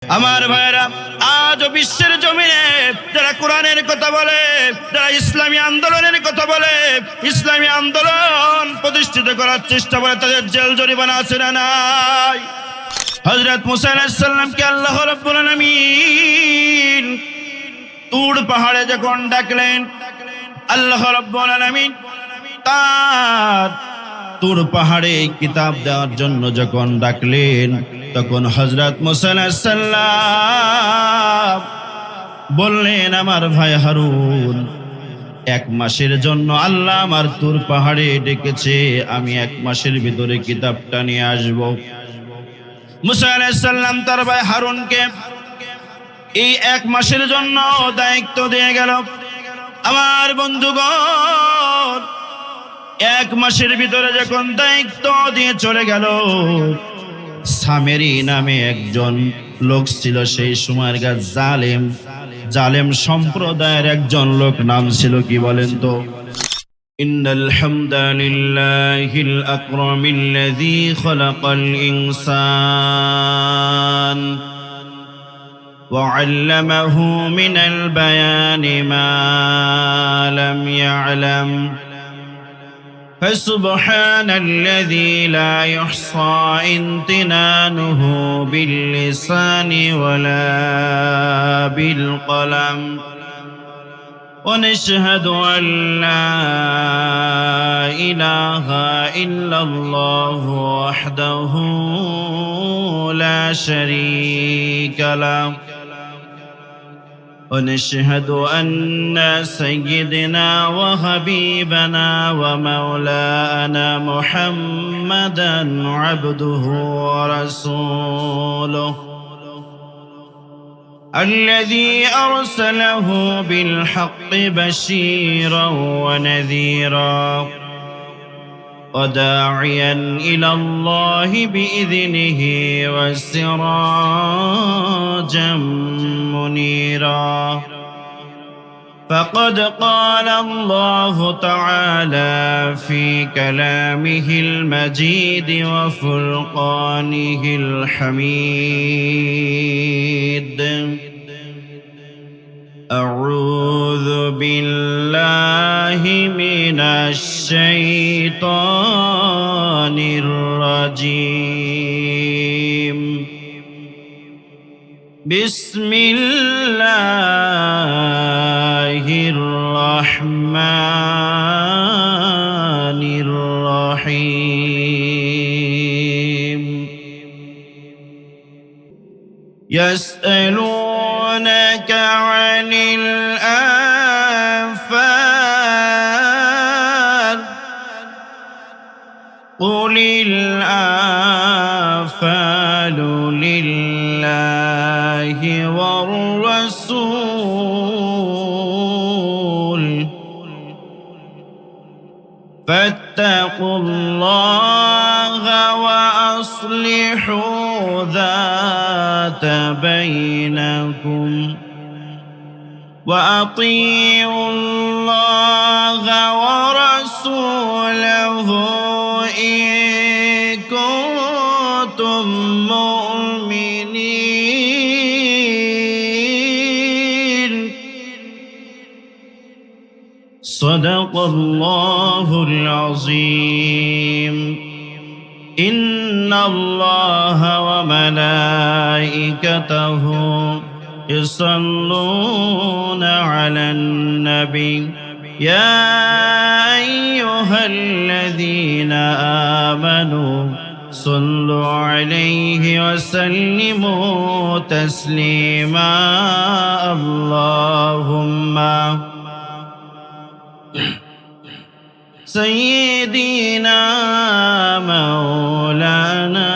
আমার ভাইরা, আজ বিশ্বের জমিনে যারা কোরআনের কথা বলে, যারা ইসলামী আন্দোলনের কথা বলে, ইসলামী আন্দোলন প্রতিষ্ঠিত করার চেষ্টা করে, তাদের জেল জরিমানা আছে না নাই? হযরত মুসা আলাইহিস সালামকে আল্লাহ রাব্বুল আলামিন তুর পাহাড়ে যখন ডাকলেন, আল্লাহ রাব্বুল আলামিন তার তুর পাহাড়ে কিতাব দেওয়ার জন্য যখন ডাকলেন, তখন হযরত মুসা আলাইহিস সালাম বললেন, আমার ভাই হারুন, 1 মাসের জন্য আল্লাহ আমার তুর পাহাড়ে ডেকেছে, আমি 1 মাসের ভিতরে কিতাবটা নিয়ে আসব। মুসা আলাইহিস সালাম তার ভাই হারুনকে এই 1 মাসের জন্য দায়িত্ব দিয়ে গেল। আমার বন্ধুগণ, 1 মাসের ভিতরে যখন দায়িত্ব দিয়ে চলে গেল, সামেরি নামে একজন লোক ছিল, সেই সময়ের জালেম সম্প্রদায়ের একজন লোক, নাম ছিল কি বলেন তো? ইন্নাল হামদালিল্লাহিল আকরামিল্লাযী খালাকাল ইনসান ওয়া আল্লামাহু মিনাল বায়ানি মা লাম ইয়ালাম فسبحان الذي لا يحصى امتنانه باللسان ولا بالقلم ونشهد أن لا إله إلا الله وحده لا شريك له ونشهد أن سيدنا وحبيبنا ومولانا محمدا عبده ورسوله الذي أرسله بالحق بشيرا ونذيرا وداعيا إلى الله بإذنه وسراجا منيرا فقد قال الله تعالى في كلامه المجيد وفرقانه الحميد أعوذ بالله من الشيطان الرجيم بسم الله الرحمن الرحيم يسألونك عن الأنفال قل الأنفال لله والرسول فاتقوا الله وأصلحوا ذات بينكم وأطيعوا الله ورسوله إن كنتم مؤمنين صدق الله العظيم إن الله وملائكته يصلون على النبي يا أيها الذين آمنوا صلوا عليه وسلموا تسليما اللهم سيدنا مولانا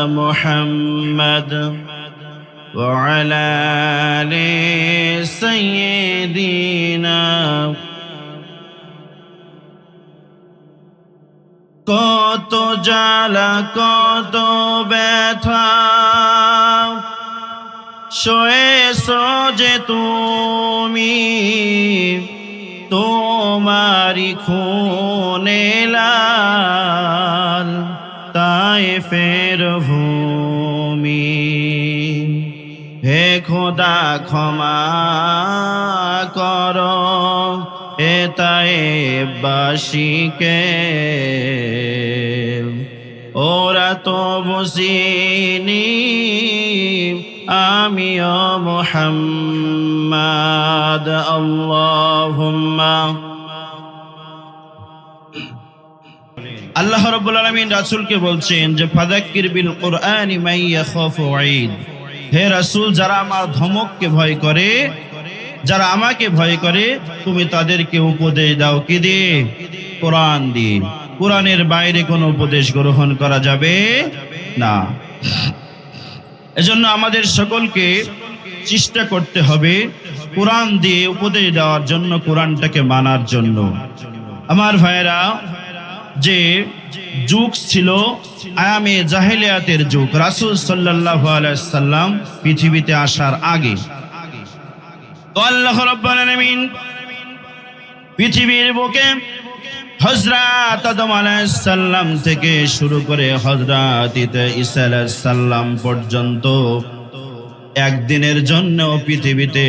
محمد وعلى آل سيدنا কত জ্বালা কত ব্যথা সয়েছো যে তুমি, তোমারি খুনে লাল তায়েফের ভূমি। হে খোদা ক্ষমা করো এ তায়েববাসীকে, ওরা তো বুঝিনি আমিও মুহাম্মদ। আল্লাহুম্মা। আল্লাহ রাব্বুল আলামিন রাসূলকে বলছেন যে ফাযাক্কির বিল কুরআনি মান ইয়াখাফু ওয়াঈদ, হে রাসূল যারা আমার ধমককে ভয় করে, যারা আমাকে ভয় করে, তুমি তাদেরকে উপদেশ দাও কি দিয়ে? কোরআন দিয়ে। কোরআনের বাইরে কোনো উপদেশ গ্রহণ করা যাবে না। এজন্য আমাদের সকলকে চেষ্টা করতে হবে কোরআন দিয়ে উপদেশ দেওয়ার জন্য, কোরআনটাকে মানার জন্য। আমার ভাইয়েরা, যে যুগ ছিল আয়ামে জাহেলিয়াতের যুগ, রাসূল সাল্লাল্লাহু আলাইহি সাল্লাম পৃথিবীতে আসার আগে, তো আল্লাহ রাব্বুল আলামিন পৃথিবীর বুকে হযরত আদম আলাইহিস সালাম থেকে শুরু করে হযরত ঈসা আলাইহিস সালাম পর্যন্ত একদিনের জন্য পৃথিবীতে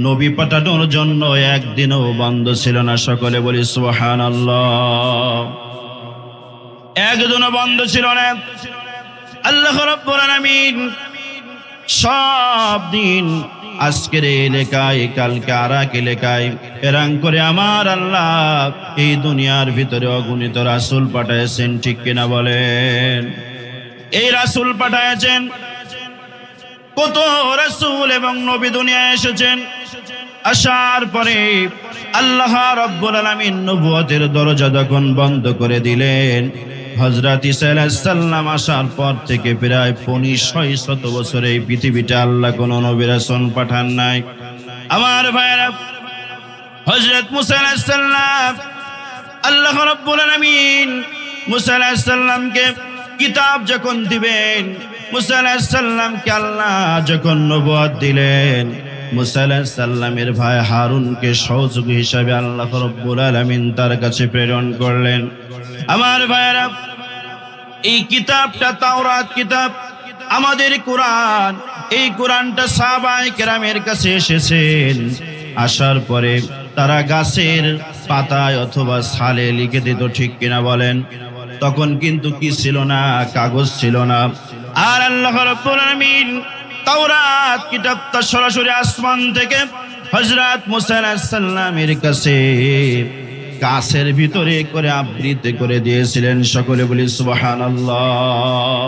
নবী পাঠানোর জন্য একদিনও বন্ধ ছিল না। সকলে বলি সুবহানাল্লাহ। একদিনও বন্ধ ছিল না। আল্লাহ রাব্বুল আলামিন সব দিন আজকের এলাকায়, কালকে আর এক এলাকায় এরং করে আমার আল্লাহ এই দুনিয়ার ভিতরে অগণিত রাসূল পাঠাইছেন, ঠিক কিনা বলেন? এই রাসূল পাঠাইছেন, কত রাসূল এবং নবী দুনিয়ায় এসেছেন। আসার পরে আল্লাহ রাব্বুল আলামিন নবুয়তের দরজা যখন বন্ধ করে দিলেন, হযরত ঈসা আলাইহিস সালাম আসার পর থেকে প্রায় 2500 বছর এই পৃথিবীতে আল্লাহ কোন নবী রাসূল পাঠান নাই। আমার ভাইরা, হযরত মুসা আলাইহিস সালাম, আল্লাহ রাব্বুল আলামিন মুসা আলাইহিস সালামকে কিতাব যখন দিবেন, মুসা আলাইহিস সালামকে আল্লাহ যখন নবুয়ত দিলেন, মুসা আলাইহিস সালামের ভাই হারুনকে সহযোগী হিসাবে আল্লাহ রাব্বুল আলামিন তার কাছে প্রেরণ করলেন। আমার ভাইরা, এই কিতাবটা তাওরাত কিতাব, আমাদের কোরআন, এই কোরআনটা সাহাবায়ে কেরামের কাছে এসেছেন। আসার পরে তারা গাছের পাতায় অথবা ছালে লিখে দিত, ঠিক কিনা বলেন? তখন কিন্তু কি ছিল না? কাগজ ছিল না। আর আল্লাহ রাব্বুল আলামিন তাওরাত কিতাবটা সরাসরি আসমান থেকে হযরত মুসা আলাইহিস সালামের কাছে কাছের ভিতরে করে আবৃত করে দিয়েছিলেন। সকলে বলি সুবহানাল্লাহ।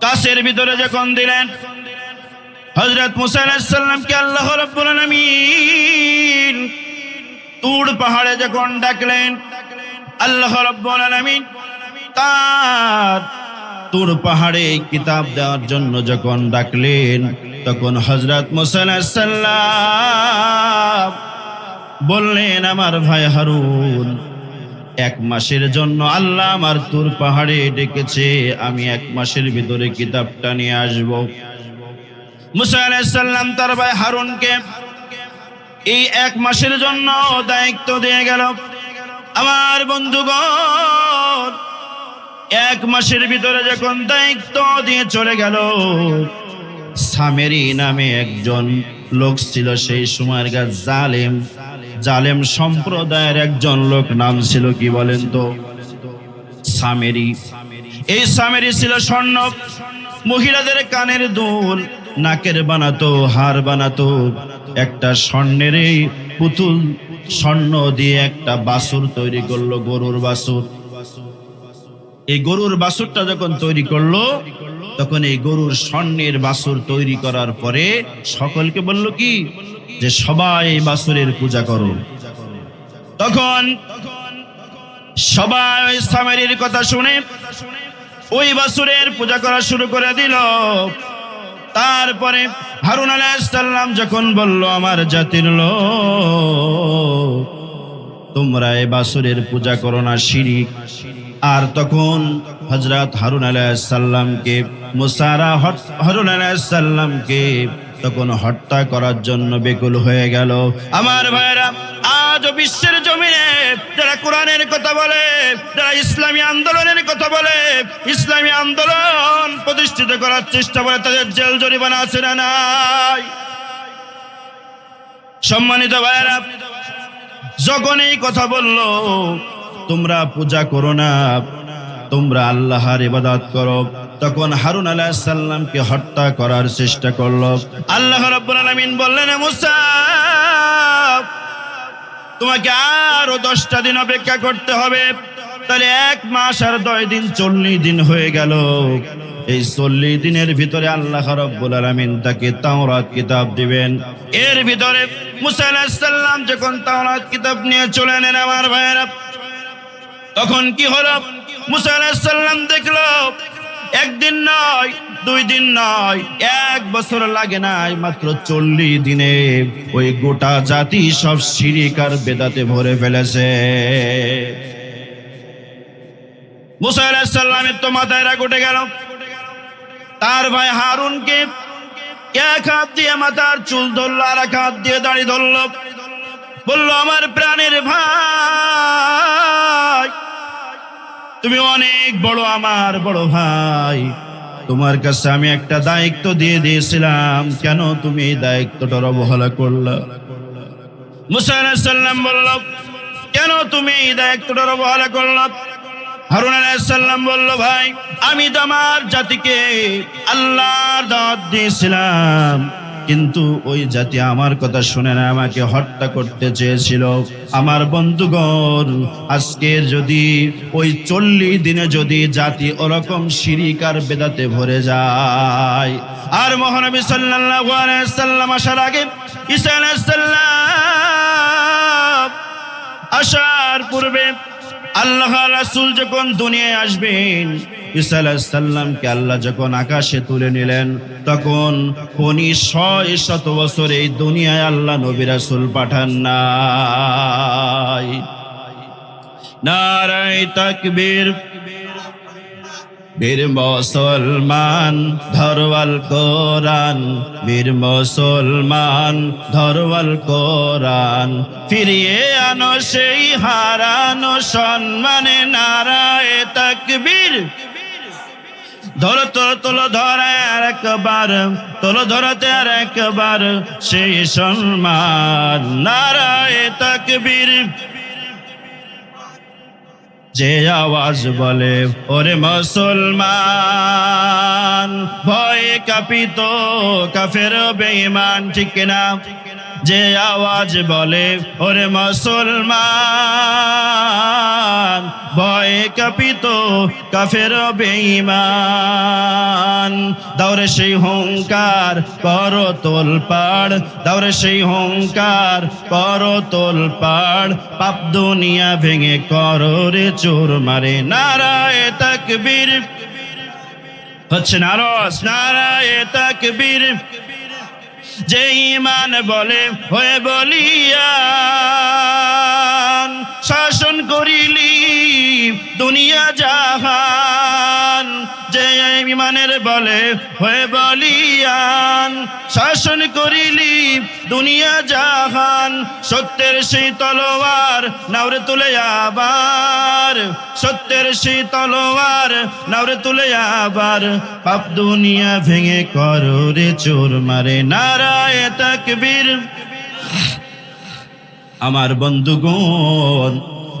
কাছের ভিতরে যখন দিলেন, হযরত মুসা আলাইহিস সালামকে আল্লাহ রাব্বুল আলামিন তুর পাহাড়ে যখন ডাকলেন, আল্লাহ রাব্বুল আলামিন তার তুর পাহাড়ে কিতাব দেওয়ার জন্য যখন ডাকলেন, তখন হযরত মুসা আলাইহিস সালাম বললেন, আমার ভাই হারুন, 1 মাসের জন্য আল্লাহ আমার তুর পাহাড়ে ডেকেছে, আমি 1 মাসের ভিতরে কিতাবটা নিয়ে আসব। মুসা আলাইহিস সালাম তার ভাই হারুনকে এই 1 মাসের জন্য দায়িত্ব দিয়ে গেল। আমার বন্ধুগণ, 1 মাসের ভিতরে যখন দায়িত্ব দিয়ে চলে গেল, সামেরি নামে একজন লোক ছিল সেই সময়ের জালেম সম্প্রদায়ের একজন লোক, নাম ছিল কি বলেন তো? সামেরি। এই সামেরি ছিল স্বর্ণ, মহিলাদের কানের দুল, নাকের বানাতো, হার বানাতো। একটা স্বর্ণের এই পুতুল, স্বর্ণ দিয়ে একটা বাছুর তৈরি করলো, গরুর বাছুর। এই গরুর বাছুরটা যখন তৈরি করলো, তখন এই গরুর স্বর্ণের বাছুর তৈরি করার পরে সকলকে বলল কি, যে সবাই এই বাছুরের পূজা করো। তখন সবাই ওই সামেরির কথা শুনে ওই বাছুরের পূজা করা শুরু করে দিল। তারপরে হারুন আলাইহিস সালাম যখন বলল, আমার জাতির লোক, তোমরা এই বাছুরের পূজা করো না, শিরিক। আর তখন হযরত হারুন আলাইহিস সালামকে, মুসারা হারুন আলাইহিস সালামকে তখন হত্যা করার জন্য বেকুল হয়ে গেল। আমার ভাইরা, আজও বিশ্বের জমিনে যারা কোরআনের কথা বলে, যারা ইসলামী আন্দোলনের কথা বলে, ইসলামী আন্দোলন প্রতিষ্ঠিত করার চেষ্টা করে, তাদের জেল জরিমানা আছে না নাই? সম্মানিত ভাইরা, যখন এই কথা বলল, তোমরা পূজা করো না, তোমরা আল্লাহর ইবাদত করো, তখন হারুন আলাইহিস সালামকে হত্যা করার চেষ্টা করলো। আল্লাহ রাব্বুল আলামিন বললেন, মুসা, তোমাকে আরো 10টা দিন অপেক্ষা করতে হবে। তাহলে 1 মাস আর 10 দিন, 40 দিন হয়ে গেল। এই 40 দিনের ভিতরে আল্লাহ রাব্বুল আলামিন তাকে তাওরাত কিতাব দিবেন। এর ভিতরে মুসা আলাইহিস সালাম যখন তাওরাত কিতাব নিয়ে চলে এলেন, আমার ভাইয়েরা, তখন কি হলো? মুসা আলাইহিস সালাম দেখলো 1 দিন নয়, 2 দিন নয়, 1 বছর লাগে নাই, মাত্র 40 দিনে ওই গোটা জাতি সব শিরক আর বেদাতে ভরে ফেলেছে। মুসা আলাইহিস সালামের তো মাথায় রাগ উঠে গেল। তার ভাই হারুনকে 1 হাত দিয়ে মাথার চুল ধরল, আর 1 হাত দিয়ে দাড়ি ধরল, বলল, আমার প্রাণের ভাই, তুমি অনেক বড়, আমার বড় ভাই, তোমার কাছে আমি একটা দায়িত্ব দিয়ে দিয়েছিলাম, কেন তুমি এই দায়িত্বটার অবহেলা করলা? মুসা আলাইহিস সালাম বলল, কেন তুমি এই দায়িত্বটার অবহেলা করলা? হারুন আলাইহিস সালাম বলল, ভাই, আমি তো আমার জাতিকে আল্লাহর দাওয়াত দিয়েছিলাম, কিন্তু ওই জাতি আমার কথা শুনে না, আমাকে হত্যা করতে চেয়েছিল। আমার বন্ধুগণ, আজকে যদি ওই 40 দিনে যদি জাতি ওরকম শিরক আর বেদাতে ভরে যায়, আর মহানবী সাল্লাল্লাহু আলাইহি সাল্লাম আসার আগে, ঈসা আলাইহিস সালাম আসার পূর্বে আল্লাহ রাসূল যখন দুনিয়ায় আসবেন, ঈসা আলাইহিস সালামকে আল্লাহ যখন আকাশে তুলে নিলেন, তখন 100 বছর এই দুনিয়ায় আল্লাহ নবী রাসূল পাঠান নাই। নারায়ে তাকবীর। বীর মুসলমান ধরওয়াল কোরআন, বীর মুসলমান ধরওয়াল কোরআন, ফিরিয়ে আনো সেই হারানো সম্মানে। নারায়ে তাকবীর। ধরো তোলো ধরে আর একবার, তোলো ধরাতে আর একবার সেই সম্মান। নারায়ে তাকবীর। যে আওয়াজ বলে, ওরে মুসলমান, ভয়ে কাঁপিত কাফের বেঈমান, ঠিক কিনা? যে আওয়াজ বলে, ওরে মুসলমান, ভয়ে কাঁপিত কাফের বেঈমান। দাওরে সেই হুঙ্কার, করো তোলপাড়, দাওরে সেই হুঙ্কার, করো তোলপাড়, পাপ দুনিয়া ভেঙে করো রে চোর মারে। নারায়ে তাকবীর। হচ্ছে নারস। নারায়ে তাকবীর। যে ঈমান বলে হয়ে বলিয়ান, শাসন করিলি দুনিয়া জাহান। যে ঈমানের বলে হয়ে বলিয়ান, শাসন করিলি দুনিয়া জাহান। সত্যের সেই তলোয়ার নাওরে তুলে আবার, সত্যের সেই তলোয়ার নাওরে তুলে আবার, পাপ দুনিয়া ভেঙে করো রে চোর মারে। নারায়ে তাকবীর। আমার বন্ধুগণ,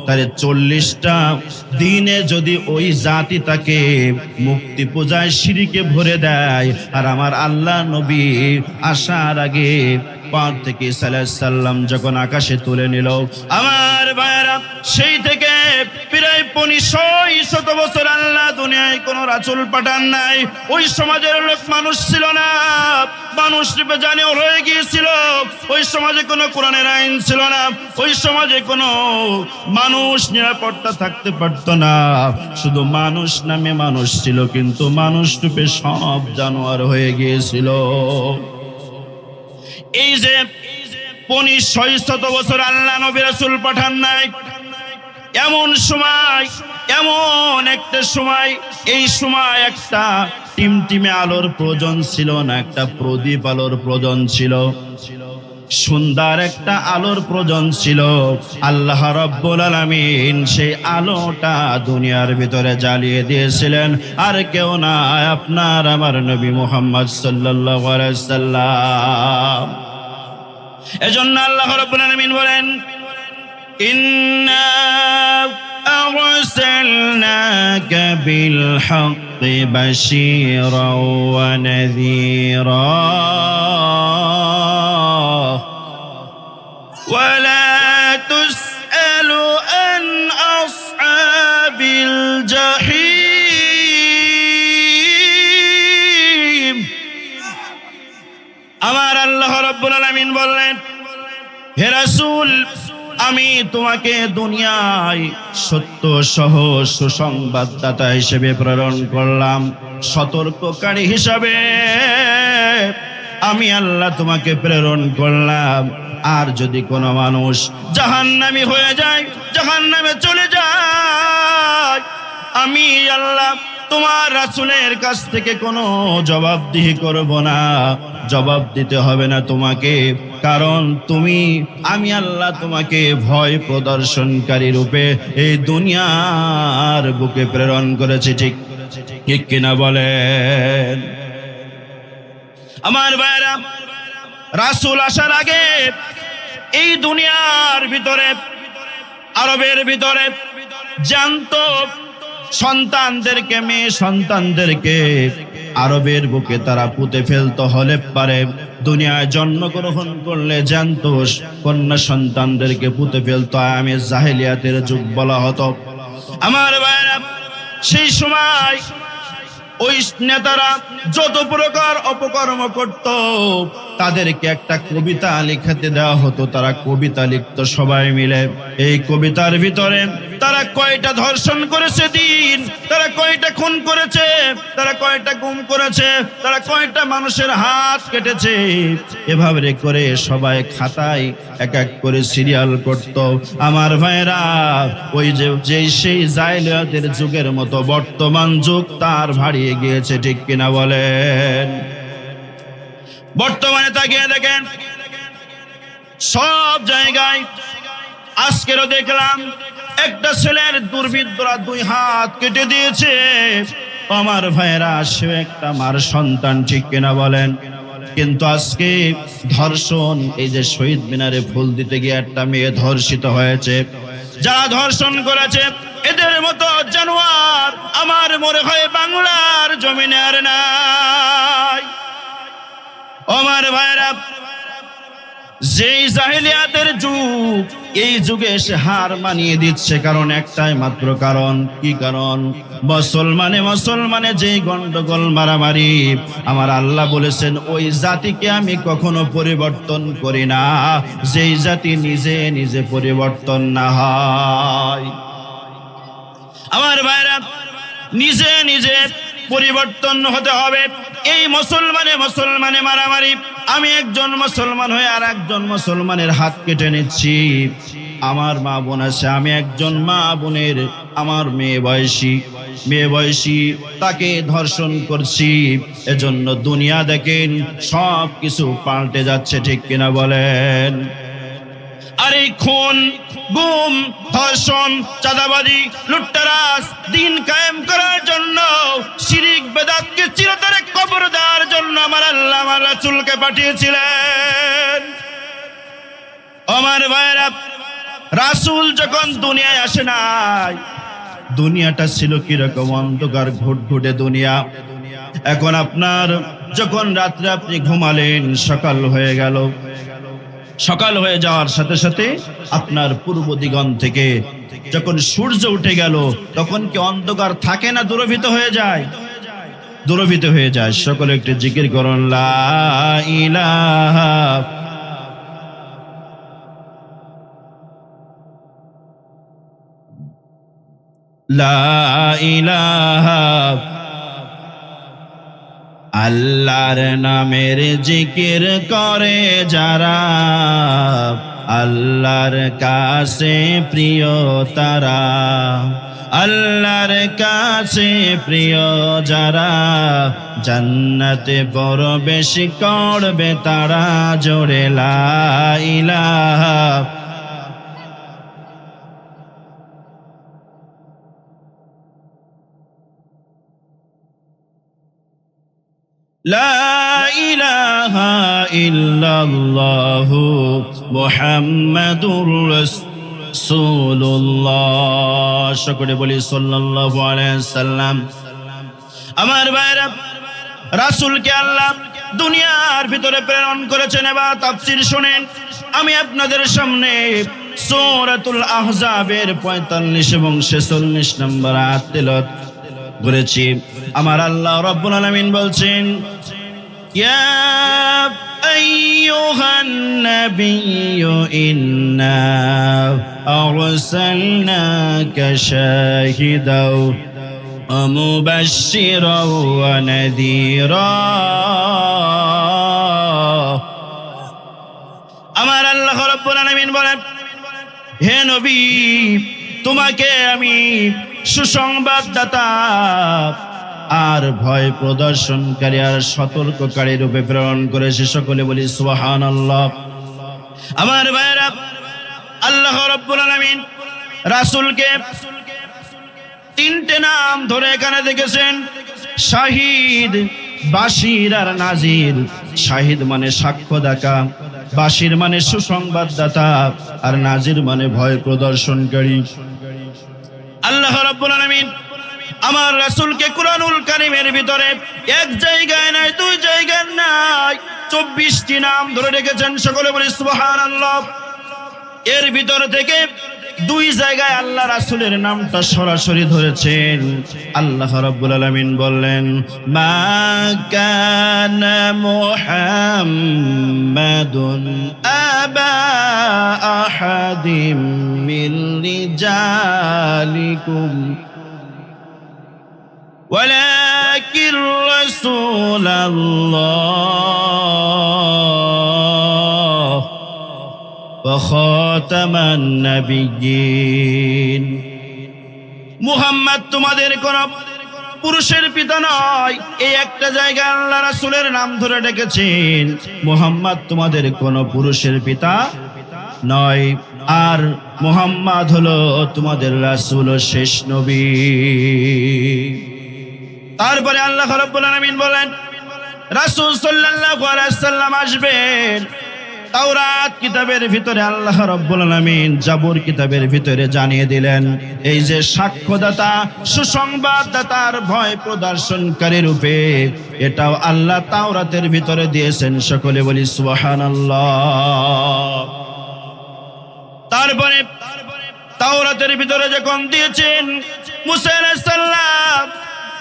তারে 40টা দিনে যদি ওই জাতি তাকে মুক্তি পূজায় শিরকে ভরে দেয়, আর আমার আল্লাহ নবী আসার আগে 5 থেকে ঈসা আলাইহিস সালাম যখন আকাশে তুলে নিল, আমার ভাইরা, সেই থেকে প্রায় 2500 বছর আল্লাহ দুনিয়ায় কোনো রাসূল পাঠান নাই। ওই সমাজের লোক মানুষ ছিল না, মানুষ রূপে জানে হয়ে গিয়েছিল। ওই সমাজে কোনো কোরআনের আইন ছিল না, ওই সমাজে কোনো মানুষ নিরাপত্তা থাকতে পারত না। শুধু মানুষ নামে মানুষ ছিল, কিন্তু মানুষ রূপে সব জানোয়ার হয়ে গিয়েছিল। এই যে 2500 বছর আল্লাহ নবী রাসূল পাঠান নাই, এমন সময়, এমন একটা সময়, এই সময় একটা টিমটিমে আলোর প্রয়োজন ছিল না, একটা প্রদীপ আলোর প্রয়োজন ছিল, সুন্দর একটা আলোর প্রয়োজন ছিল। আল্লাহ রাব্বুল আলামিন সেই আলোটা দুনিয়ার ভিতরে জ্বালিয়ে দিয়েছিলেন, আর কেউ না, আপনার আমার নবী মুহাম্মদ সাল্লাল্লাহু আলাইহি সাল্লাম। এজন্য আল্লাহ রাব্বুল আলামিন বলেন, ইন্না আরসালনাকা বিল হাক্কি বাশীরাও ওয়া নাযীরা ولا تسأل عن أصحاب الجحيم। আমার আল্লাহ রাব্বুল আলামিন বললেন, হে রাসূল, আমি তোমাকে দুনিয়ায় সত্য সহ সুসংবাদদাতা হিসেবে প্রেরণ করলাম, সতর্ককারী হিসাবে আমি আল্লাহ তোমাকে প্রেরণ করলাম। আর যদি কোনো মানুষ জাহান্নামী হয়ে যায়, জাহান্নামে চলে যায়, আমি আল্লাহ তোমার রাসূলের কাছ থেকে কোনো জবাবদিহি করব না, জবাব দিতে হবে না তোমাকে, কারণ তুমি, আমি আল্লাহ তোমাকে ভয় প্রদর্শনকারী রূপে এই দুনিয়ার বুকে প্রেরণ করেছি। ঠিক ঠিক কিনা বলেন? আমার ভাইরা, রাসূল আসার আগে এই দুনিয়ার ভিতরে, আরবের ভিতরে জানতো সন্তানদেরকে, মেয়ে সন্তানদেরকে আরবের বুকে তারা পুঁতে ফেলতে হলে পারে, দুনিয়ায় জন্মগ্রহণ করলে জানতো কন্যা সন্তানদেরকে পুঁতে ফেলতো, আমি জাহেলিয়াতের যুগ বলা হতো। আমার ভাইরা, সেই সময় ওই নেতারা যত প্রকার অপকর্ম করত, তাদেরকে একটা কবিতা লিখতে দেওয়া হতো, তারা কবিতা লিখত সবাই মিলে। এই কবিতার ভিতরে তারা কয়টা ধর্ষণ করেছে দিন, তারা কয়টা খুন করেছে, তারা কয়টা গুম করেছে, তারা কয়টা মানুষের হাত কেটেছে, এভাবে করে সবাই খাতায় এক এক করে সিরিয়াল করত। আমার ভাইরা, ওই যে সেই জাহেলিয়াতের যুগের মতো বর্তমান যুগ তার ভারিয়ে গিয়েছে। ঠিক কিনা বলেন? বর্তমানে তাকিয়ে দেখেন, সব জায়গায়, আজকেরও দেখলাম একটা ছেলের দুর্বৃত্তরা 2 হাত কেটে দিয়েছে। আমার ভাইরা, সে একটা মার সন্তান। ঠিক কিনা বলেন? কিন্তু আজকে ধর্ষণ, এই যে শহীদ মিনারে ফুল দিতে গিয়ে একটা মেয়ে ধর্ষিত হয়েছে, যারা ধর্ষণ করেছে এদের মতো জানোয়ার আমার মনে হয় বাংলার জমিনে আর নাই। আমার ভাইরা, যেই জাহেলিয়াতের যুগ, এই যুগে এসে হার মানিয়ে দিচ্ছে, কারণ একটাই মাত্র কারণ। কি কারণ? মুসলমানে যেই গন্ডগোল মারামারি, আমার আল্লাহ বলেছেন ওই জাতিকে আমি কখনো পরিবর্তন করি না, যেই জাতি নিজে নিজে পরিবর্তন না হয়। আমার ভাইরা, নিজে নিজে পরিবর্তন হতে হবে। এই মুসলমানে মারামারি, আমি একজন মুসলমান হয়ে আর একজন মুসলমানের হাত কেটে নিচ্ছি, আমার মা বোন আছে, আমি একজন মা বোনের, আমার মেয়ে বয়সী তাকে ধর্ষণ করছি। এজন্য দুনিয়া দেখেন সব কিছু পাল্টে যাচ্ছে। ঠিক কিনা বলেন? আর এই খুন, গুম, ধর্ষণ, চাঁদাবাজি, লুট্টারাজ দিন কায়েম করার জন্য, শিরিক বেদাতকে চিরতরে কবর দেওয়ার জন্য আমার আল্লাহ আমার রাসূলকে পাঠিয়েছিলেন। আমার ভাইরা, রাসূল যখন দুনিয়ায় আসে নাই, দুনিয়াটা ছিল কিরকম? অন্ধকার ঘুটঘুটে দুনিয়া। এখন আপনার যখন রাত্রে আপনি ঘুমালেন, সকাল হয়ে গেল, সকাল হয়ে যাওয়ার সাথে সাথে আপনার পূর্ব দিগন্ত থেকে যখন সূর্য উঠে গেল, তখন কি অন্ধকার থাকে না? দূরভীত হয়ে যায়, দূরভীত হয়ে যায়। সকলে একটু জিকির করুন, লা ইলাহা লা ইলাহা। আল্লাহর নামের জিকির করে যারা, আল্লাহর কাছে প্রিয় তারা, আল্লাহর কাছে প্রিয় যারা, জান্নাতে প্রবেশ করবে তারা, জোরে লা ইলাহা। লা ইলাহা ইল্লাল্লাহু মুহাম্মাদুর রাসূলুল্লাহ। সকলে বলি সাল্লাল্লাহু আলাইহি সাল্লাম। আমার ভাইরা, রাসূলকে আল্লাহ দুনিয়ার ভিতরে প্রেরণ করেছেন। এবার তাফসীর শুনেন। আমি আপনাদের সামনে সূরাতুল আহজাবের ৪৫ এবং ৪৬ নম্বর আয়াত তেলাওয়াত করেছি। আমার আল্লাহ রাব্বুল আলামিন বলছেন, ইয়া আইয়ুহান নাবিয়্যু ইন্না আরসালনাকা শাহিদাও ওয়া মুবাশশিরাও ওয়া নাযীরা। আমার আল্লাহ রাব্বুল আলামিন বলেন, হে নবী, তোমাকে আমি সুসংবাদদাতা আর ভয় প্রদর্শনকারী আর সতর্ককারী রূপে প্রেরণ করেছে। সকলে বলি সুবহানাল্লাহ। আমার ভাইরা, আল্লাহ রাব্বুল আলামিন রাসূলকে তিনটে নাম ধরে এখানে দেখেছেন, শাহিদ, বাশির আর নাজির। শাহিদ মানে সাক্ষ্যদাতা, বাশির মানে সুসংবাদদাতা, আর নাজির মানে ভয় প্রদর্শনকারী। আল্লাহ রাব্বুল আলামিন আমার রাসূলকে কুরআনুল কারীমের ভিতরে এক জায়গায় নাই, দুই জায়গায় নাই, ২৪টি নাম ধরে রেখেছেন। সকলে বলি সুবহানাল্লাহ। এর ভিতর থেকে দুই জায়গায় আল্লাহ রাসূলের নামটা সরাসরি ধরেছেন। আল্লাহ রাব্বুল আলামিন বললেন, মা কানা মুহাম্মাদুন আবা আহাদিম মিন রিজালিকুম ওয়ালাকিন রাসূলুল্লাহ ওয়া খাতামান নাবিয়্যিন। মুহাম্মদ তোমাদের কোন পুরুষের পিতা নয়। এই একটা জায়গায় আল্লাহ রাসূলের নাম ধরে ডেকেছেন, মুহাম্মদ তোমাদের কোন পুরুষের পিতা নয়, আর মুহাম্মদ হলো তোমাদের রাসূল ও শেষ নবী। তারপরে আল্লাহ রাব্বুল আলামিন বলেন, রাসূল সাল্লাল্লাহু আলাইহি ওয়াসাল্লাম আসবেন। তাওরাত কিতাবের ভিতরে আল্লাহ রাব্বুল আলামিন জাবুর কিতাবের ভিতরে জানিয়ে দিলেন, এই যে সাক্ষ্যদাতা, সুসংবাদদাতার ভয় প্রদর্শনকারী রূপে, এটাও আল্লাহ তাওরাতের ভিতরে দিয়েছেন। সকলে বলি সুবহানাল্লাহ। তারপরে তাওরাতের ভিতরে যখন দিয়েছেন, মুসা আলাইহিস সালাম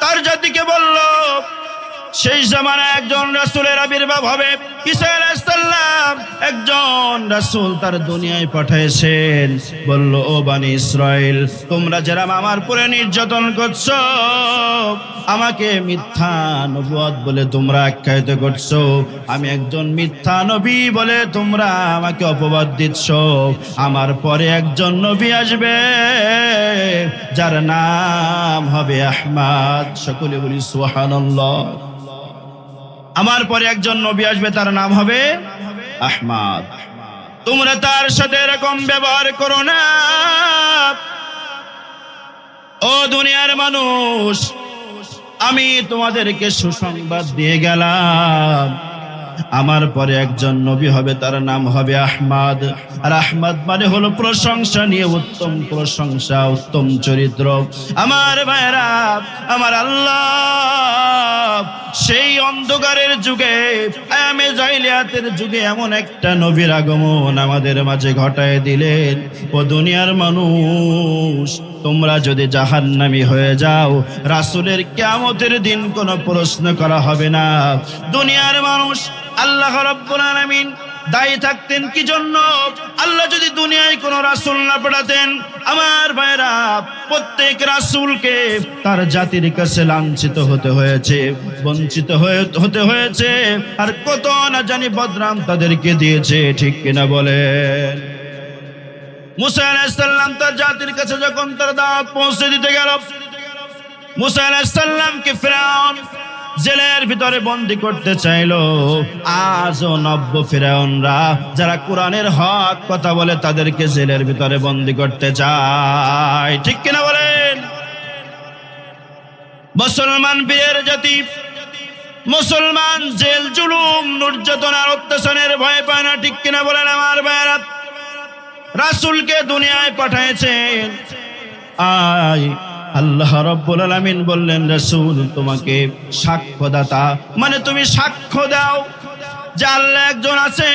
তার জাতিকে বলল, সেই জামানায় একজন রাসূলের আবির্ভাব হবে। ঈসা আলাইহিস সালাম একজন রাসূল তার দুনিয়ায় পাঠিয়েছেন। বলল, ও বনি ইসরাইল, তোমরা যারা আমার উপরে নির্যাতন করছো, আমাকে মিথ্যা নবুয়ত বলে তোমরা আখ্যায়িত করছো, আমি একজন মিথ্যা নবী বলে তোমরা আমাকে অপবাদ দিচ্ছ। আমার পরে একজন নবী আসবে, যার নাম হবে আহমদ। সকলে বলি সুবহানাল্লাহ। আমার পরে একজন নবী আসবে, তার নাম হবে আহমদ। তোমরা তার সাথে এরকম ব্যবহার করো না। ও দুনিয়ার মানুষ, আমি তোমাদেরকে সুসংবাদ দিয়ে গেলাম, আমার পরে একজন নবী হবে, তার নাম হবে আহমদ। আর আহমদ মানে হলো প্রশংসা নিয়ে উত্তম প্রশংসা, উত্তম চরিত্র। আমার ভাইরা, আমার আল্লাহ সেই অন্ধকারের যুগে, আয়ামে জাহিলিয়াতের যুগে এমন একটা নবীর আগমন আমাদের মাঝে ঘটায় দিলেন। ও দুনিয়ার মানুষ, তোমরা যদি জাহান্নামী হয়ে যাও, রাসূলের কিয়ামতের দিন কোনো প্রশ্ন করা হবে না। দুনিয়ার মানুষ, আল্লাহ রাব্বুল আলামিন দায়ী থাকতেন কি জন্য? আল্লাহ যদি দুনিয়ায় কোনো রাসূল না পাঠাতেন, আমার ভাইরা, প্রত্যেক রাসূলকে তার জাতির কাছে লাঞ্ছিত হতে হয়েছে, বঞ্চিত হতে হয়েছে, আর কত না জানি বদনাম তাদেরকে দিয়েছে। ঠিক কিনা বলেন? মুসা আলাইহিস সালাম তার জাতির কাছে যখন তার দাওয়াত পৌঁছে দিতে গেল, মুসা আলাইহিস সালামকে ফিরআউন জেলের ভিতরে বন্দী করতে চাইলো। আজও নব্য ফিরআউনরা যারা কোরআনের হক কথা বলে তাদেরকে জেলের ভিতরে বন্দী করতে চায়, ঠিক কিনা বলেন? মুসলমান বীরের জাতি, মুসলমান জেল জুলুম নির্যাতন আর অত্যাচারের ভয় পায় না, ঠিক কিনা বলেন আমার ভাইরা? রাসূলকে দুনিয়ায় পাঠিয়েছেন, আল্লাহ রাব্বুল আলামিন বললেন, রাসূল তোমাকে সাক্ষ্যদাতা, মানে তুমি সাক্ষ্য দাও যে আল্লাহ একজন আছে,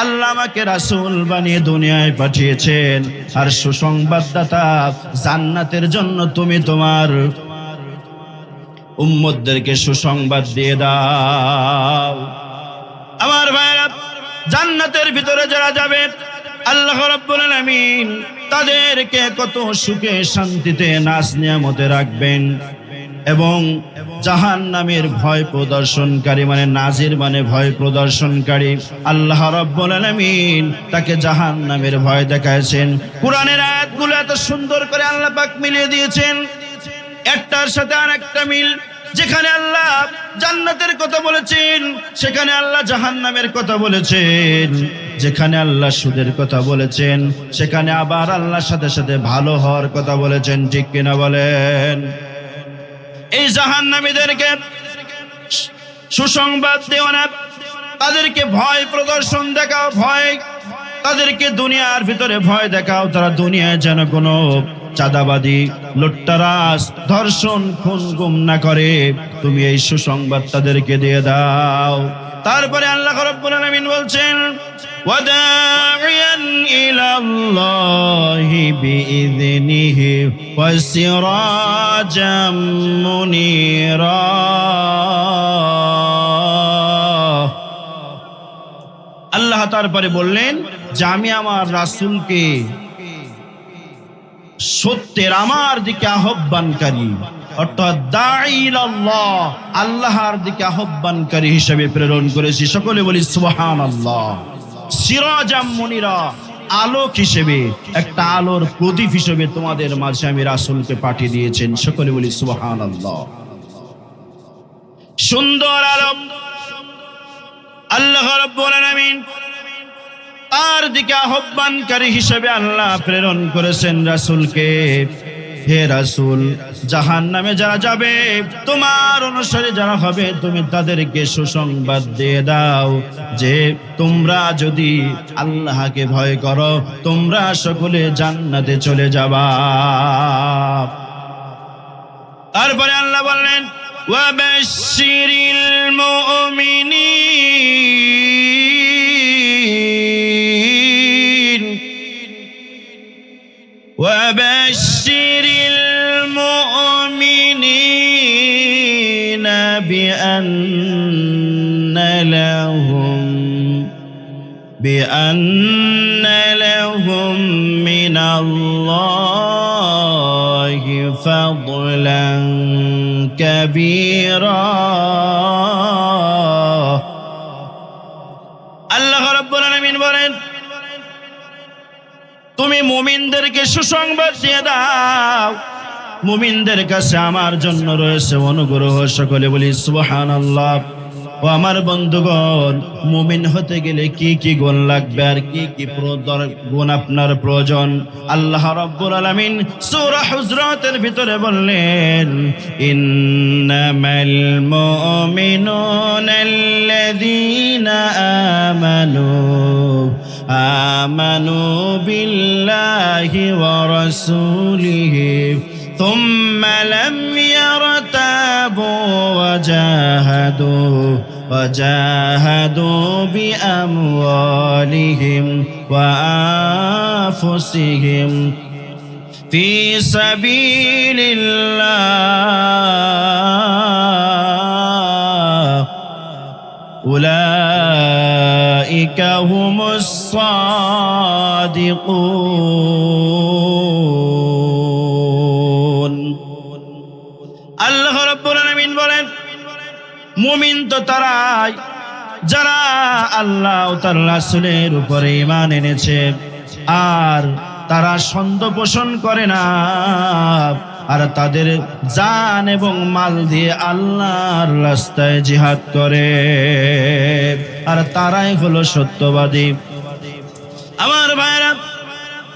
আল্লাহ আমাকে রাসূল বানিয়ে দুনিয়ায় পাঠিয়েছেন, আর সুসংবাদদাতা জান্নাতের জন্য তুমি তোমার উম্মতদেরকে সুসংবাদ দিয়ে দাও। আমার ভাইরা, জান্নাতের ভিতরে যারা যাবে আল্লাহ রাব্বুল আলামিন তাদেরকে কত সুখে শান্তিতে নাজ নিয়ামতে রাখবেন, এবং জাহান্নামের ভয় প্রদর্শনকারী, মানে নাজির মানে ভয় প্রদর্শনকারী, আল্লাহ রাব্বুল আলামিন তাকে জাহান্নামের ভয় দেখাইছেন। কোরআনের আয়াতগুলো এত সুন্দর করে আল্লাহ পাক মিলিয়ে দিয়েছেন, একটার সাথে আরেকটা মিল। যেখানে আল্লাহ জান্নাতের কথা বলেছেন সেখানে আল্লাহ জাহান্নামের কথা বলেছেন, যেখানে আল্লাহ সুদের কথা বলেছেন সেখানে আবার আল্লাহর সাথে সাথে ভালো হওয়ার কথা বলেছেন, ঠিক কিনা বলেন? এই জাহান্নামীদেরকে সুসংবাদ দিও না, তাদেরকে ভয় প্রদর্শন দেখাও, ভয়, তাদেরকে দুনিয়ার ভিতরে ভয় দেখাও, তারা দুনিয়ায় যেন কোনো চাঁদাবাদী, লুট্টারাজ, ধর্ষণ, খুন গুম না করে, তুমি এই সুসংবাদ তাদেরকে দিয়ে দাও। তারপরে আল্লাহ রাব্বুল আলামিন বলছেন, ওয়াদাইয়ান ইলাল্লাহি বিইযনিহি ওয়াসিরাজাম মুনীরা। আল্লাহ তারপরে বললেন যে আমি আমার রাসূলকে সত্যের আমার দিকে আহ্বানকারী, অর্থাৎ দাঈ ইলাল্লাহ, আল্লাহর দিকে আহ্বানকারী হিসেবে প্রেরণ করেছি। সকলে বলি সুবহানাল্লাহ। সিরাজাম মুনীরা, আলোক হিসেবে, একটা আলোর প্রদীপ হিসেবে তোমাদের মাঝে আমি রাসূলকে পাঠিয়ে দিয়েছেন। সকলে বলি সুবহানাল্লাহ। সুন্দর আলো আল্লাহ রাব্বুল আলামিন তার দিকে আহ্বানকারী হিসেবে আল্লাহ প্রেরণ করেছেন রাসূলকে। হে রাসূল, জাহান্নামে যারা যাবে, তোমার অনুসারী যারা হবে, তুমি তাদেরকে সুসংবাদ দিয়ে দাও যে তোমরা যদি আল্লাহকে ভয় করো তোমরা সকলে জান্নাতে চলে যাবা। তারপরে আল্লাহ বললেন, ওয়াবাশশিরিল মুমিনিন وبشر المؤمنين بأن لهم من الله فضلا كبيرا। আল্লাহ রাব্বুল আলামিন বলেন, তুমি মুমিনদেরকে সুসংবাদ দিয়ে দাও, মুমিনদের কাছে আমার জন্য রয়েছে অনুগ্রহ। সকলে বলি সুবহানাল্লাহ। ও আমার বন্ধুগণ, মুমিন হতে গেলে কি কি গুণ লাগবে আর কি কি গুণ আপনার প্রয়োজন, আল্লাহ রাব্বুল আলামিন সূরা হুজরাতের ভিতরে বললেন, ইন্নামাল মুমিনুনা আল্লাযীনা আমানু বিল্লাহি ওয়া রাসূলিহি ثم لم يرتابوا وجاهدوا بأموالهم وأنفسهم في سبيل الله أولئك هم الصادقون। আল্লাহ রাব্বুল আলামিন বলেন, মুমিন তো তারাই যারা আল্লাহ ও তার রাসূলের উপরে ঈমান এনেছে, আর তারা ছন্দ পোষণ করে না, আর তাদের জান এবং মাল দিয়ে আল্লাহর রাস্তায় জিহাদ করে, আর তারাই হলো সত্যবাদী। আমার ভাইরা,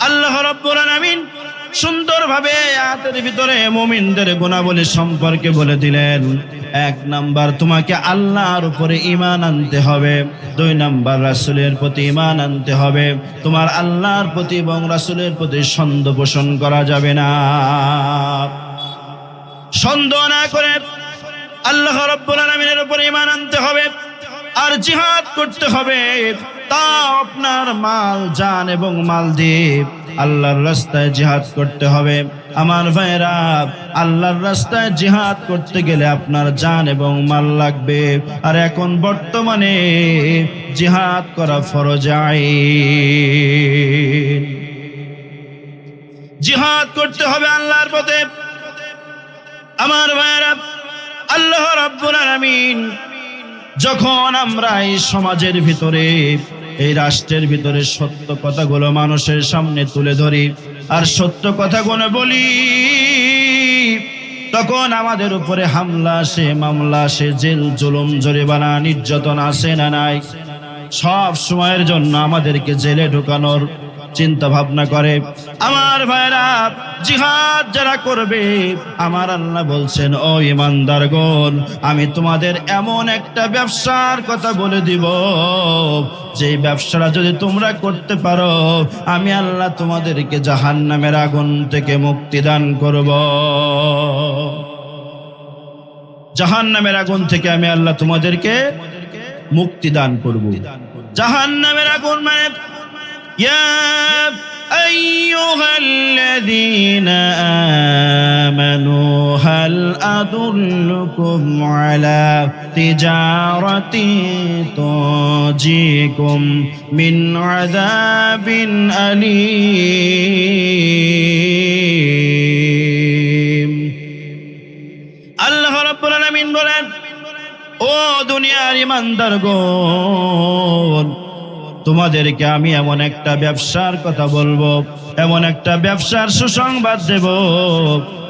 আল্লাহ রাব্বুল আলামিন সুন্দরভাবে আয়াতের ভিতরে মুমিনদের গুণাবলী সম্পর্কে বলে দিলেন। 1 নাম্বার, তোমাকে আল্লাহর উপরে ঈমান আনতে হবে। 2 নাম্বার, রাসূলের প্রতি ঈমান আনতে হবে। তোমার আল্লাহর প্রতি এবং রাসূলের প্রতি সন্দেহ পোষণ করা যাবে না। সন্দেহ না করে আল্লাহ রাব্বুল আলামিনের উপরে ঈমান আনতে হবে, আর জিহাদ করতে হবে। তা আপনার মাল, জান এবং মাল দিয়ে আল্লাহর রাস্তায় জিহাদ করতে হবে। আমার ভাইরা, আল্লাহর রাস্তায় জিহাদ করতে গেলে আপনার জান এবং মাল লাগবে। আর এখন বর্তমানে জিহাদ করা ফরজ আইন। জিহাদ করতে হবে আল্লাহর পথে। আমার ভাইরা, আল্লাহ রাব্বুল আলামিন যখন আমরা এই সমাজের ভিতরে, এই রাষ্ট্রের ভিতরে সত্য কথাগুলো মানুষের সামনে তুলে ধরি আর সত্য কথাগুলো বলি, তখন আমাদের উপরে হামলা আসে, মামলা আসে, জেল, জুলুম, জরিমানা, নির্যাতন আসে না নাই? সব সময়ের জন্য আমাদেরকে জেলে ঢোকানোর চিন্তা ভাবনা করে। আমার ভাইরা, জিহাদ যারা করবে, আমার আল্লাহ বলছেন, ও ঈমানদারগণ, আমি তোমাদের এমন একটা ব্যবসার কথা বলে দিব, যে ব্যবসাটা যদি তোমরা করতে পারো, আমি আল্লাহ তোমাদেরকে জাহান্নামের আগুন থেকে মুক্তি দান করব। জাহান্নামের আগুন থেকে আমি আল্লাহ তোমাদেরকে মুক্তি দান করব। জাহান্নামের আগুন মানে يا أيها الذين آمنوا هل أدلكم على تجارة تنجيكم من عذاب أليم। আল্লাহ রাব্বুল আলামিন বলেন, ও দুনিয়ার ঈমানদারগণ, তোমাদেরকে আমি এমন একটা ব্যবসার কথা বলবো, এমন একটা ব্যবসার সুসংবাদ দেব,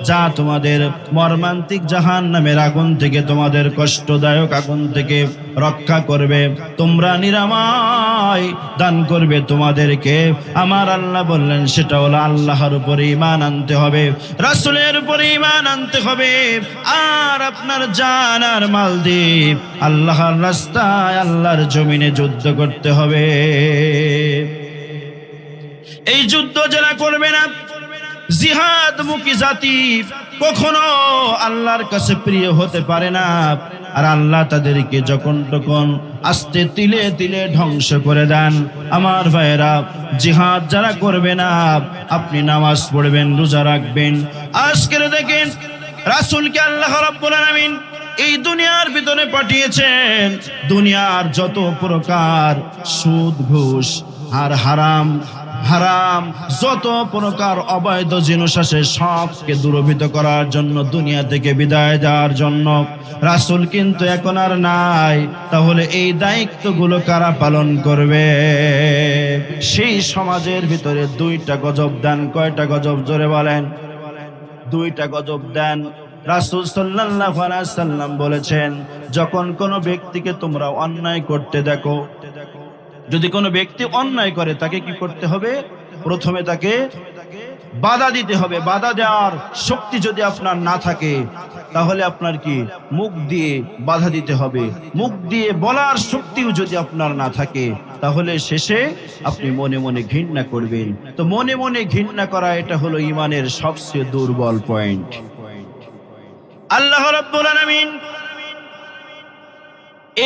যা তোমাদের মর্মান্তিক জাহান্নামের আগুন থেকে, তোমাদের কষ্টদায়ক আগুন থেকে রক্ষা করবে। তোমরা নিরাময় দান করবে তোমাদেরকে। আমার আল্লাহ বললেন, সেটা হলো আল্লাহর উপরে ঈমান আনতে হবে, রাসূলের উপরে ঈমান আনতে হবে, আর আপনার জান আর মাল দিয়ে আল্লাহর রাস্তায়, আল্লাহর জমিনে যুদ্ধ করতে হবে। এই যুদ্ধ যারা করবে না, জিহাদ মুখী জাতি কখনো আল্লাহর কাছে প্রিয় হতে পারে না। আর আল্লাহ তাদেরকে যখন তখন আস্তে তিলে তিলে ধ্বংস করে দেন। আমার ভাইয়েরা, জিহাদ যারা করবে না, আপনি নামাজ পড়বেন, রোজা রাখবেন। আজকের দেখেন, রাসূলকে আল্লাহ রাব্বুল আলামিন এই দুনিয়ার ভিতরে পাঠিয়েছেন। দুনিয়ার যত প্রকার সুদ, ঘুষ আর হারাম যত প্রকার অবৈধ জিনিস আছে, সবকে দূরীভূত করার জন্য, দুনিয়া থেকে বিদায় দেওয়ার জন্য। রাসূল কিন্তু এখন আর নাই। তাহলে এই দায়িত্বগুলো কারা পালন করবে? সেই সমাজের ভিতরে 2টা গজব দেন। কয়টা গজব? জোরে বলেন। 2টা গজব দেন। রাসূল সাল্লাল্লাহু আলাইহি সাল্লাম বলেছেন, যখন কোনো ব্যক্তিকে তোমরা অন্যায় করতে দেখো, যদি কোনো ব্যক্তি অন্যায় করে, তাকে কি করতে হবে? প্রথমে তাকে বাধা দিতে হবে। বাধা দেওয়ার শক্তি যদি আপনার না থাকে, তাহলে আপনার কি মুখ দিয়ে বাধা দিতে হবে। মুখ দিয়ে বলার শক্তিও যদি আপনার না থাকে, তাহলে শেষে আপনি মনে মনে ঘৃণা করবেন। তো মনে মনে ঘৃণা করা, এটা হলো ঈমানের সবচেয়ে দুর্বল পয়েন্ট। আল্লাহ রাব্বুল আলামিন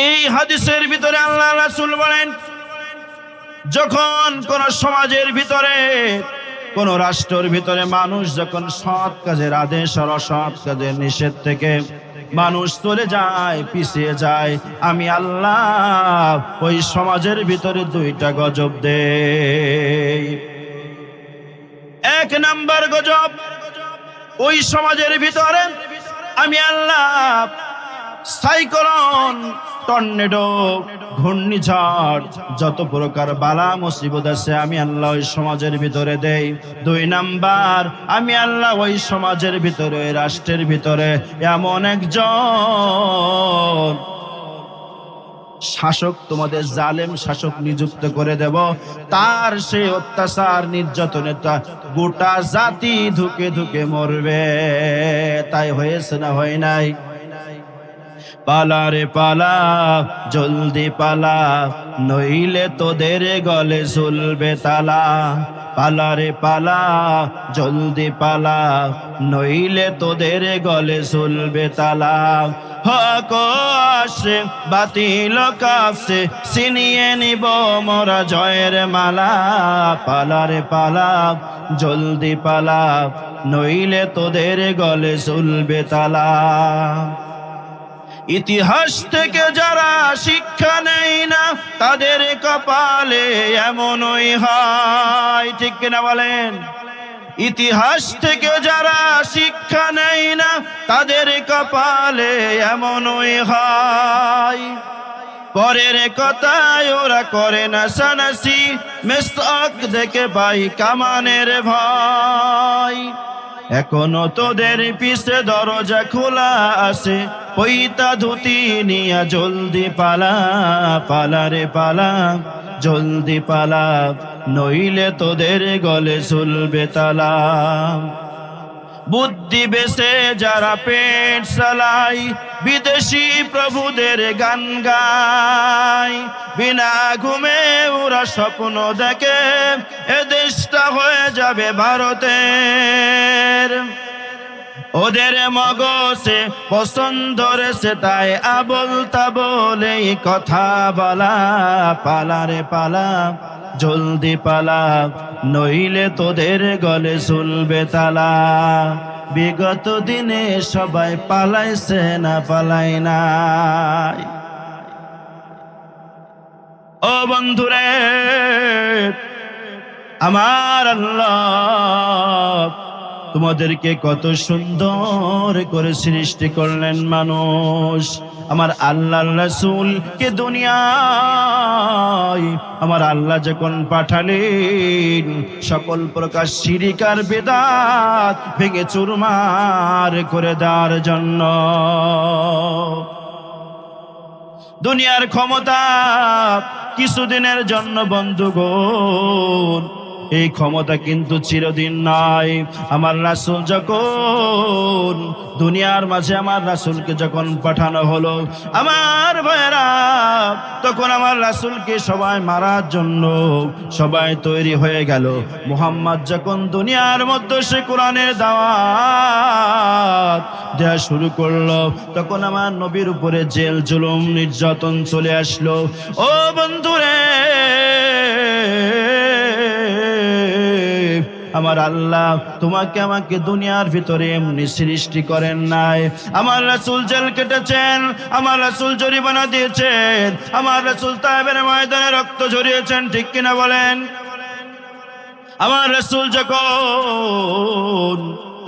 এই হাদিসের ভিতরে আল্লাহ রাসূল বলেন, যখন কোন সমাজের ভিতরে, কোন রাষ্ট্রের ভিতরে মানুষ যখন সৎ কাজের আদেশ আর অসৎ কাজের নিষেধ থেকে মানুষ চলে যায়, পিছিয়ে যায়, আমি আল্লাহ ওই সমাজের ভিতরে 2টা গজব দেই। 1 নাম্বার গজব, ওই সমাজের ভিতরে আমি আল্লাহ সাইক্লোন টর্নেডো, ঘূর্ণিঝড়, যত প্রকার বালা মুসিবত আছে আমি আল্লাহ ওই সমাজের ভিতরে দেই। 2 নাম্বার, আমি আল্লাহ ওই সমাজের ভিতরে, ওই রাষ্ট্রের ভিতরে এমন একজন শাসক, তোমাদের জালেম শাসক নিযুক্ত করে দেব, তার সেই অত্যাচার নির্যাতনে গোটা জাতি ধুকে ধুকে মরবে। তাই হয়েছে না হয় নাই? পালা রে পালা, জলদি পালা, নইলে তোদের গলে ঝুলবে তালা। পালা রে পালা, জলদি পালা, নইলে তোদের গলে ঝুলবে তালা। হক আসে বাতিল কাছে, ছিনিয়ে নিব মোরা জয়ের মালা। পালা রে পালা, জলদি পালা, নইলে তোদের গলে ঝুলবে তালা। ইতিহাস থেকে যারা শিক্ষা নেয় না, তাদের কপালে এমনই হয়। ঠিক কিনা বলেন? ইতিহাস থেকে যারা শিক্ষা নেয় না, তাদের কপালে এমনই হয়। পরের কথায় ওরা করে না সানাসি, মেসক দেখে পাই কামানের ভয়। এখনো তোদের পিছে দরজা খোলা আছে, পইতা ধুতি নিয়া জলদি পালা। পালা রে পালা, জলদি পালা, নইলে তোদের গলে ঝুলবে তালা। বুদ্ধি বেছে যারা পেট চালাই, বিদেশি প্রভুদের গান গায়। বিনা ঘুমে ওরা স্বপ্ন দেখে, এ দেশটা হয়ে যাবে ভারতের। ওদের মগজে পছন্দ ধরেছে, তাই আবল তাবল এই কথা বলা। পালা রে পালা, জলদি পালা, নইলে তোদের গলে ঝুলবে তালা। বিগত দিনে সবাই পালাইছে না পালাই নাই। ও বন্ধুরে, আমার আল্লাহ তোমাদেরকে কত সুন্দর করে সৃষ্টি করলেন মানুষ। আমার আল্লাহর রাসূলকে দুনিয়ায় আমার আল্লাহ যখন পাঠালেন, সকল প্রকার শিরিক আর বেদাত ভেঙে চুরমার করে দেওয়ার জন্য। দুনিয়ার ক্ষমতা কিছুদিনের জন্য বন্ধুগণ, এই ক্ষমতা কিন্তু চিরদিন নয়। আমার রাসূল যখন দুনিয়ার মাঝে, আমার রাসূলকে যখন পাঠানো হলো, আমার ভাইরা, তখন আমার রাসূলকে সবাই মারার জন্য সবাই তৈরি হয়ে গেল। মুহাম্মদ যখন দুনিয়ার মধ্যে সে কোরআনের দাওয়াত দেওয়া শুরু করলো, তখন আমার নবীর উপরে জেল জুলুম নির্যাতন চলে আসলো। ও বন্ধুরে, আমার আল্লাহ তোমাকে আমাকে দুনিয়ার ভিতরে এমনি সৃষ্টি করেন নাই। আমার রাসূল জেল কেটেছেন, আমার রাসূল জরিমানা দিয়েছেন, আমার রাসূল তায়েফের ময়দানে রক্ত ঝরিয়েছেন। ঠিক কিনা বলেন? আমার রাসূল যখন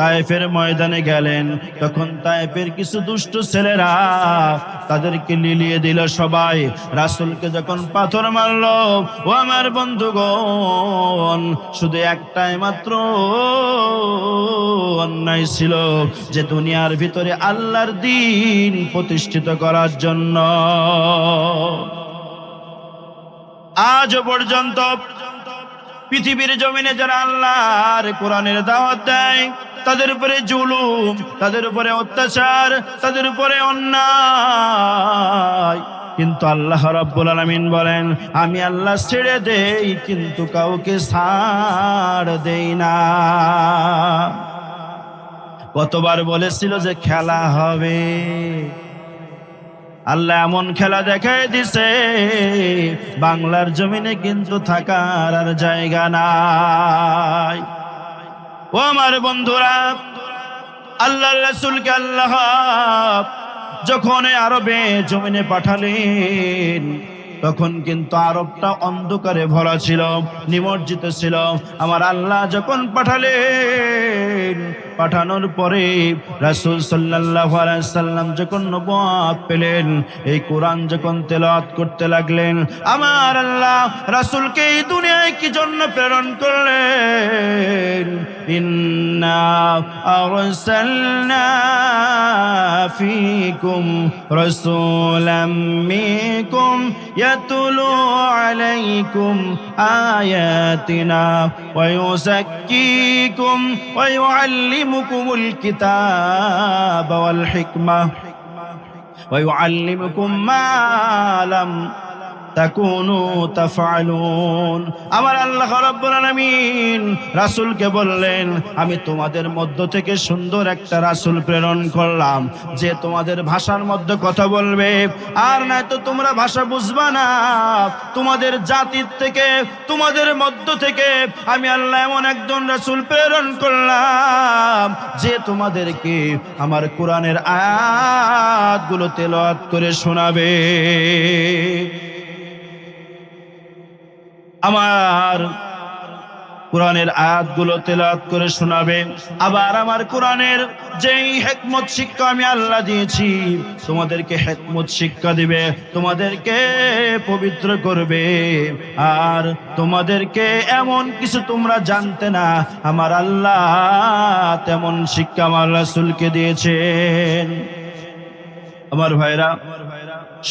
তায়েফের ময়দানে গেলেন, তখন তায়েফের কিছু দুষ্ট ছেলেরা তাদেরকে লিলিয়ে দিল সবাই। রাসূলকে যখন পাথর মারলো, ও আমার বন্ধুগণ, শুধু একটাই মাত্র অন্যায় ছিল, যে দুনিয়ার ভিতরে আল্লাহর দ্বীন প্রতিষ্ঠিত করার জন্য আজ পর্যন্ত পৃথিবীর জমিনে যারা আল্লাহর কোরআনের দাওয়াত দেয়, তাদের উপরে জুলুম, তাদের উপরে অত্যাচার, তাদের উপরে অন্যায়, কিন্তু আল্লাহ রাব্বুল আলামিন বলেন, আমি আল্লাহ ছেড়ে দেই কিন্তু কাউকে ছাড় দেই না। কতবার বলেছিল যে খেলা হবে, আল্লাহ এমন খেলা দেখায় দিছে, বাংলার জমিনে কিন্তু থাকার আর জায়গা নাই। ও আমার বন্ধুরা, আল্লাহর রাসূলকে আল্লাহ যখন আরবে জমিনে পাঠালেন, তখন কিন্তু আরবটা অন্ধকারে ভরা ছিল, নিমজ্জিত ছিল। আমার আল্লাহ যখন পাঠালেন, পাঠানোর পরে রাসূল সাল্লাল্লাহু আলাইহি সাল্লাম যখন নবুয়ত পেলেন, এই কোরআন যখন তেলাওয়াত করতে লাগলেন, আমার আল্লাহ রাসূলকে এই দুনিয়ায় কি জন্য প্রেরণ করলেন? ইন্না আরসালনা ফীকুম রাসূলাম মিনকুম ইয়াতলু আলাইকুম আয়াতিনা ওয়া ইউযাক্কিকুম ওয়া ইউআল্লিমুকুমুল কিতাবা ওয়াল হিকমাহ ওয়া ইউআল্লিমুকুম মা লাম তাকুনু তাফআলুন। আমার আল্লাহ রাব্বুল আলামিন রাসূলকে বললেন, আমি তোমাদের মধ্য থেকে সুন্দর একটা রাসূল প্রেরণ করলাম, যে তোমাদের ভাষার মধ্যে কথা বলবে, আর নয়তো তোমরা ভাষা বুঝবা না। তোমাদের জাতির থেকে, তোমাদের মধ্য থেকে আমি আল্লাহ এমন একজন রাসূল প্রেরণ করলাম, যে তোমাদেরকে আমার কোরআনের আয়াতগুলো তেলাওয়াত করে শোনাবে। আমার কোরআনের আয়াতগুলো তেলাওয়াত করে শোনাবে। আবার আমার কোরআনের যেই হিকমত শিক্ষা আমি আল্লাহ দিয়েছি, তোমাদেরকে হিকমত শিক্ষা দিবে, তোমাদেরকে পবিত্র করবে। আর তোমাদেরকে এমন কিছু তোমরা জানতে না, আমার আল্লাহ তেমন শিক্ষা আমার রাসূলকে দিয়েছেন। আমার ভাইরা,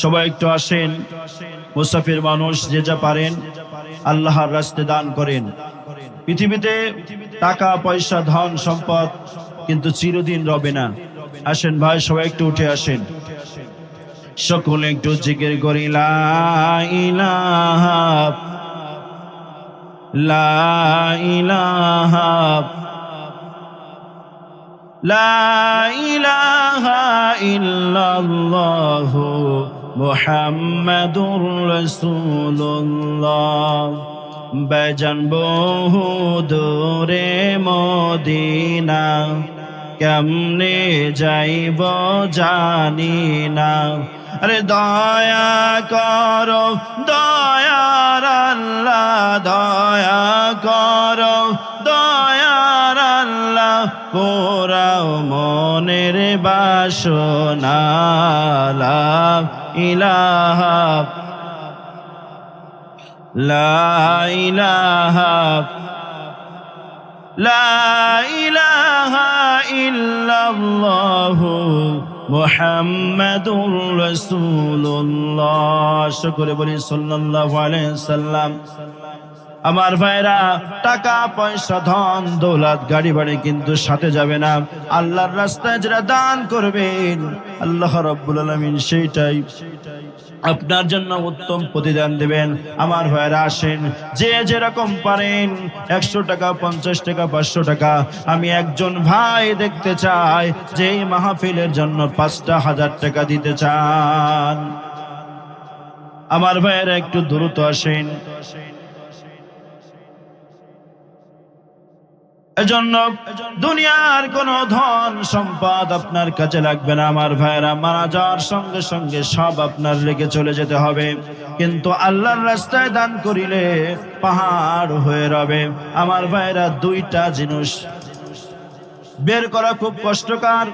সবাই একটু আসেন, মুসাফির মানুষ যে যা পারেন আল্লাহর রাস্তায় দান করেন। পৃথিবীতে টাকা পয়সা ধন সম্পদ কিন্তু চিরদিন রবে না। আসেন ভাই, সবাই একটু উঠে আসেন, সকলে একটু জিকির করি, লা ইলাহা লা ইলাহা লা ইলাহা ইল্লাল্লাহু মুহাম্মাদুর রাসূলুল্লাহ। বেজান বহু দূরে মদিনা, কেমনে যাইব জানি না। আরে দয়া করো দয়ার আল্লাহ, দয়া করো দয়ার আল্লাহ, পোড়াও মনের বাসনা। লা ইলাহা লা ইলাহা লা ইলাহা ইল্লাল্লাহু মুহাম্মাদুর রাসূলুল্লাহ। শুকরে বলি সাল্লাল্লাহু আলাইহি সাল্লাম। আমার ভাইরা, টাকা পয়সা ধন দৌলত গাড়ি বাড়ি কিন্তু সাথে যাবে না। আল্লাহর রাস্তায় যারা দান করবেন, আল্লাহ রাব্বুল আলামিন সেইটাই আপনার জন্য উত্তম প্রতিদান দেবেন। আমার ভাইরা আসেন, যে যেরকম পারেন 100 টাকা 50 টাকা 500 টাকা, আমি একজন ভাই দেখতে চাই যে এই মাহফিলের জন্য 5,000 টাকা দিতে চান। আমার ভাইরা একটু দ্রুত আসেন। এজন্য দুনিয়ার কোন ধন সম্পদ আপনার কাছে লাগবে না। আমার ভাইরা, মারা যাওয়ার সঙ্গে সঙ্গে সব আপনার রেখে চলে যেতে হবে, কিন্তু আল্লাহর রাস্তায় দান করিলে পাহাড় হয়ে রবে। আমার ভাইরা, দুইটা জিনিস বের করা খুব কষ্টকর।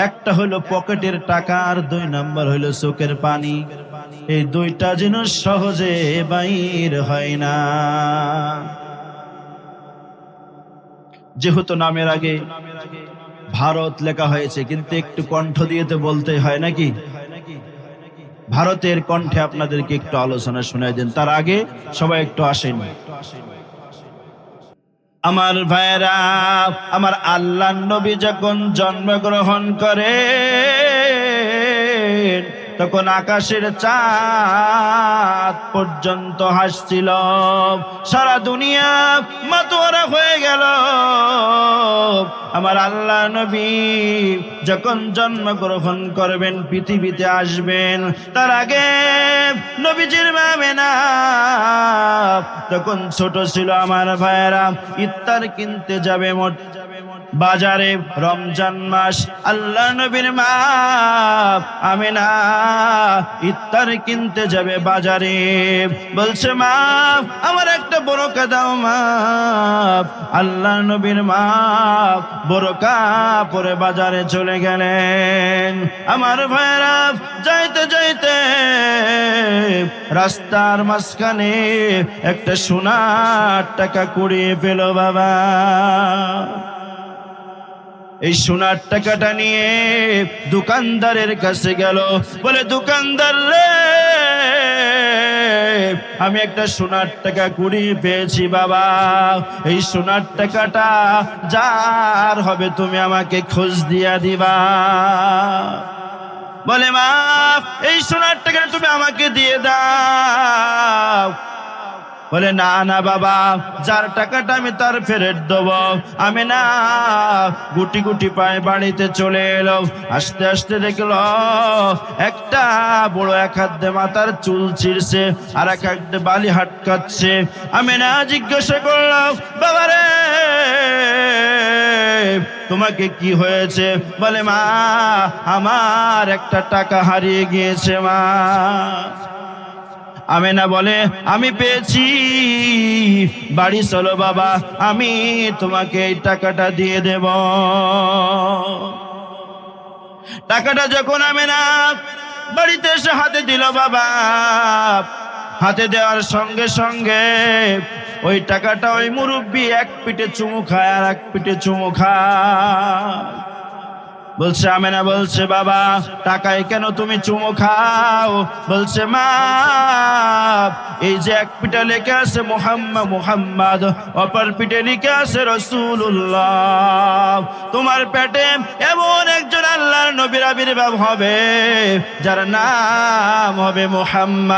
একটা হলো পকেটের টাকা, আর 2 নাম্বার হলো চোখের পানি। এই দুইটা জিনিস সহজে বাইর হয় না। যেহেতু নামের আগে ভারত লেখা হয়েছে, কিন্তু একটু কণ্ঠ দিয়ে তো বলতে হয় নাকি? ভারতের কণ্ঠে আপনাদেরকে একটু আলোচনা শোনাই দেন, তার আগে সবাই একটু আসেন। আমার ভাইরা, আমার আল্লাহর নবী যখন জন্মগ্রহণ করে, তখন আকাশের চাঁদ পর্যন্ত হাসছিল, সারা দুনিয়া মাতোয়ারা হয়ে গেল। আমার আল্লাহ নবী যখন জন্মগ্রহণ করবেন, পৃথিবীতে আসবেন, তার আগে নবীজির মা আমেনা তখন ছোট ছিল। আমার ভাইয়েরা, ইফতার কিনতে যাবে বাজারে রমজান মাস আল্লাহ নবীর মা আমিনা ইফতার কিনতে যাবে বাজারে। বলছে মা আমার একটা বোরকা দাও মা। আল্লাহ নবীর মা বোরকা পরে বাজারে চলে গেলেন। আমার ভাইরা যাইতে যাইতে রাস্তার মাঝখানে একটা সোনার টাকা কুড়িয়ে পেল বাবা। এই সোনার টাকাটা নিয়ে দোকানদারের কাছে গেল, বলে দোকানদার রে আমি একটা সোনার টাকা কুড়িয়ে পেয়েছি বাবা। এই সোনার টাকাটা যার হবে তুমি আমাকে খোঁজ দিয়া দিবা। বলে মা এই সোনার টাকাটা তুমি আমাকে দিয়ে দাও। বলে না না বাবা, যার টাকাটা আমি তার ফেরত দেবো। আমি না গুটি গুটি পায়ে বাড়িতে চলে এলো। আস্তে আস্তে দেখলো একটা বড় এক হাত দিয়ে মাথার চুল ছিঁড়ছে, আর এক হাত দিয়ে বালি হাটকাচ্ছে। আমি না জিজ্ঞাসা করলাম বাবা রে তোমাকে কি হয়েছে? বলে মা আমার একটা টাকা হারিয়ে গিয়েছে মা। আমেনা বলে আমি পেয়েছি, বাড়ি চলো বাবা, আমি তোমাকে এই টাকাটা দিয়ে দেব। টাকাটা যখন আমেনা বাড়িতে এসে হাতে দিল বাবা, হাতে দেওয়ার সঙ্গে সঙ্গে ওই টাকাটা ওই মুরব্বি এক পিঠে চুমু খায় আর এক পিঠে চুমু খায়। বলছে আমেনা বলছে বাবা টাকায় কেন তুমি চুমু খাও? বলছে মা এই যে এক পিঠে লেখা আছে মুহাম্মদ, অপর পিঠে লেখা আছে রাসূলুল্লাহ। তোমার পেটে এমন একজন আল্লাহর নবীর আবির্ভাব হবে যার নাম হবে মুহাম্মদ।